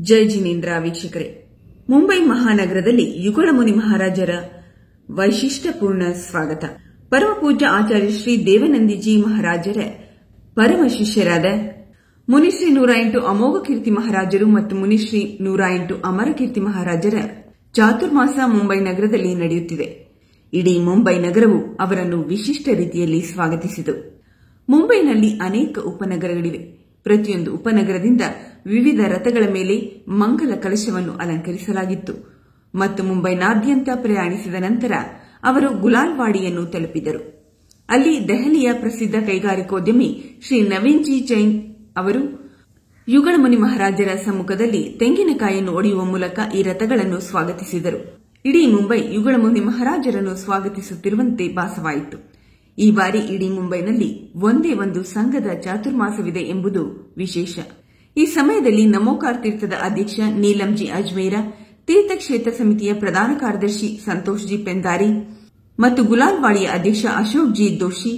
ಜೈ ಜಿನೇಂದ್ರ ವೀಕ್ಷಕರೇ, ಮುಂಬೈ ಮಹಾನಗರದಲ್ಲಿ ಯುಗಳಮುನಿ ಮಹಾರಾಜರ ವೈಶಿಷ್ಟ್ಯಪೂರ್ಣ ಸ್ವಾಗತ. ಪರಮಪೂಜ್ಯ ಆಚಾರ್ಯ ಶ್ರೀ ದೇವನಂದಿಜಿ ಮಹಾರಾಜರ ಪರಮ ಶಿಷ್ಯರಾದ ಮುನಿಶ್ರೀ 108 ಅಮೋಘ ಕೀರ್ತಿ ಮಹಾರಾಜರು ಮತ್ತು ಮುನಿಶ್ರೀ 108 ಅಮರ ಕೀರ್ತಿ ಮಹಾರಾಜರ ಚಾತುರ್ಮಾಸ ಮುಂಬೈ ನಗರದಲ್ಲಿ ನಡೆಯುತ್ತಿದೆ. ಇಡೀ ಮುಂಬೈ ನಗರವು ಅವರನ್ನು ವಿಶಿಷ್ಟ ರೀತಿಯಲ್ಲಿ ಸ್ವಾಗತಿಸಿತು. ಮುಂಬೈನಲ್ಲಿ ಅನೇಕ ಉಪನಗರಗಳಿವೆ. ಪ್ರತಿಯೊಂದು ಉಪನಗರದಿಂದ ವಿವಿಧ ರಥಗಳ ಮೇಲೆ ಮಂಗಲ ಕಲಶವನ್ನು ಅಲಂಕರಿಸಲಾಗಿತ್ತು ಮತ್ತು ಮುಂಬೈನಾದ್ಯಂತ ಪ್ರಯಾಣಿಸಿದ ನಂತರ ಅವರು ಗುಲಾಲ್ವಾಡಿಯನ್ನು ತಲುಪಿದರು. ಅಲ್ಲಿ ದೆಹಲಿಯ ಪ್ರಸಿದ್ಧ ಕೈಗಾರಿಕೋದ್ಯಮಿ ಶ್ರೀ ನವೀನ್ ಜಿ ಜೈನ್ ಅವರು ಯುಗಳಮುನಿ ಮಹಾರಾಜರ ಸಮ್ಮುಖದಲ್ಲಿ ತೆಂಗಿನಕಾಯಿಯನ್ನು ಒಡೆಯುವ ಮೂಲಕ ಈ ರಥಗಳನ್ನು ಸ್ವಾಗತಿಸಿದರು. ಇಡೀ ಮುಂಬೈ ಯುಗಳಮುನಿ ಮಹಾರಾಜರನ್ನು ಸ್ವಾಗತಿಸುತ್ತಿರುವಂತೆ ಭಾಸವಾಯಿತು. ಈ ಬಾರಿ ಇಡೀ ಮುಂಬೈನಲ್ಲಿ ಒಂದೇ ಒಂದು ಸಂಘದ ಚಾತುರ್ಮಾಸವಿದೆ ಎಂಬುದು ವಿಶೇಷ. ಈ ಸಮಯದಲ್ಲಿ ನಮೋಕಾರ್ ತೀರ್ಥದ ಅಧ್ಯಕ್ಷ ನೀಲಂಜಿ ಅಜ್ಮೇರ, ತೀರ್ಥಕ್ಷೇತ್ರ ಸಮಿತಿಯ ಪ್ರಧಾನ ಕಾರ್ಯದರ್ಶಿ ಸಂತೋಷ್ ಜಿ ಪೆಂದಾರಿ ಮತ್ತು ಗುಲಾಲ್ವಾಡಿಯ ಅಧ್ಯಕ್ಷ ಅಶೋಕ್ ಜಿ ದೋಶಿ,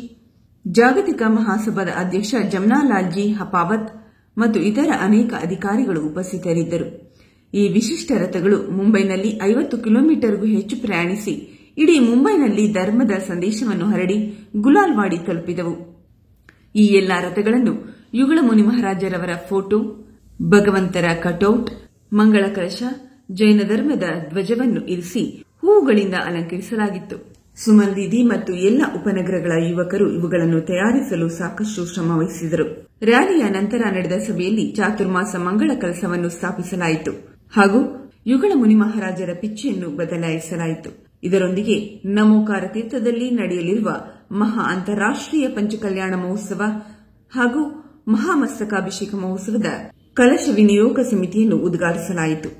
ಜಾಗತಿಕ ಮಹಾಸಭಾದ ಅಧ್ಯಕ್ಷ ಜಮ್ನಾಲಾಲ್ ಜಿ ಹಪಾವತ್ ಮತ್ತು ಇತರ ಅನೇಕ ಅಧಿಕಾರಿಗಳು ಉಪಸ್ಥಿತರಿದ್ದರು. ಈ ವಿಶಿಷ್ಟ ರಥಗಳು ಮುಂಬೈನಲ್ಲಿ 50 ಕಿಲೋಮೀಟರ್ಗೂ ಹೆಚ್ಚು ಪ್ರಯಾಣಿಸಿ ಇಡೀ ಮುಂಬೈನಲ್ಲಿ ಧರ್ಮದ ಸಂದೇಶವನ್ನು ಹರಡಿ ಗುಲಾಲ್ವಾಡಿ ತಲುಪಿದವು. ಈ ಎಲ್ಲಾ ರಥಗಳನ್ನು ಯುಗಳಮುನಿ ಮಹಾರಾಜರವರ ಫೋಟೋ, ಭಗವಂತರ ಕಟೌಟ್, ಮಂಗಳ ಕಲಶ, ಜೈನ ಧರ್ಮದ ಧ್ವಜವನ್ನು ಇರಿಸಿ ಹೂವುಗಳಿಂದ ಅಲಂಕರಿಸಲಾಗಿತ್ತು. ಸುಮನ್ ದೀದಿ ಮತ್ತು ಎಲ್ಲ ಉಪನಗರಗಳ ಯುವಕರು ಇವುಗಳನ್ನು ತಯಾರಿಸಲು ಸಾಕಷ್ಟು ಶ್ರಮವಹಿಸಿದರು. ರ್ಯಾಲಿಯ ನಂತರ ನಡೆದ ಸಭೆಯಲ್ಲಿ ಚಾತುರ್ಮಾಸ ಮಂಗಳ ಕಲಶವನ್ನು ಸ್ಥಾಪಿಸಲಾಯಿತು ಹಾಗೂ ಯುಗಳಮುನಿ ಮಹಾರಾಜರ ಪಿಚ್ಚೆಯನ್ನು ಬದಲಾಯಿಸಲಾಯಿತು. ಇದರೊಂದಿಗೆ ನಮೋಕಾರ ತೀರ್ಥದಲ್ಲಿ ನಡೆಯಲಿರುವ ಮಹಾ ಅಂತಾರಾಷ್ಟ್ರೀಯ ಪಂಚಕಲ್ಯಾಣ ಮಹೋತ್ಸವ ಹಾಗೂ ಮಹಾಮಸ್ತಕಾಭಿಷೇಕ ಮಹೋತ್ಸವದ ಕಲಶ ವಿನಿಯೋಗ ಸಮಿತಿಯನ್ನು ಉದ್ಘಾಟಿಸಲಾಯಿತು.